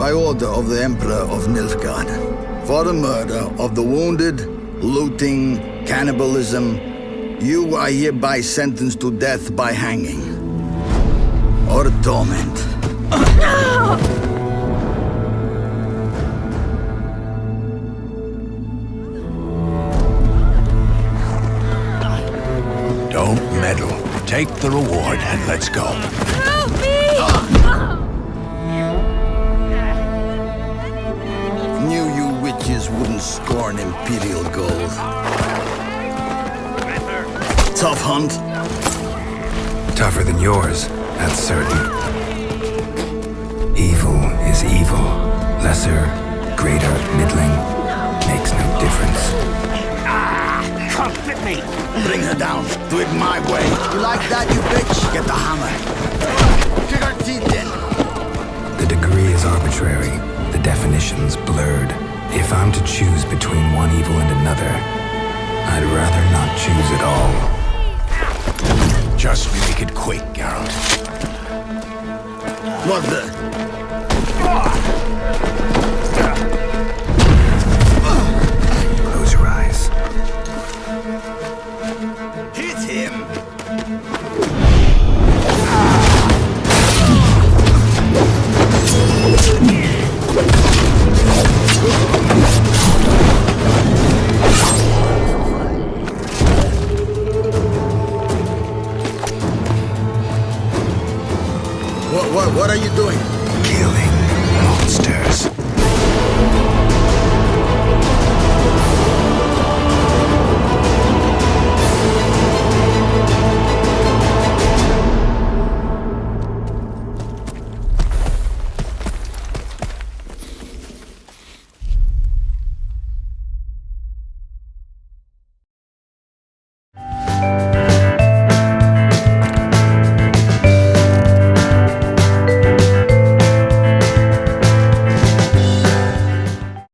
by order of the Emperor of Nilfgaard, for the murder of the wounded, looting, cannibalism, you are hereby sentenced to death by hanging or torment. Don't meddle. Take the reward and let's go. Help me! Knew you witches wouldn't scorn imperial gold. Tough hunt? Tougher than yours, that's certain. Evil is evil. Lesser, greater, middling, makes no difference. Can't fit me. Bring her down. Do it my way. You like that, you bitch? Get the hammer. Kick her teeth in. The degree is arbitrary, the definition's blurred. If I'm to choose between one evil and another, I'd rather not choose at all. Just make it quick, Geralt. What the? Close your eyes. Hit him! What are you doing? Killing monsters.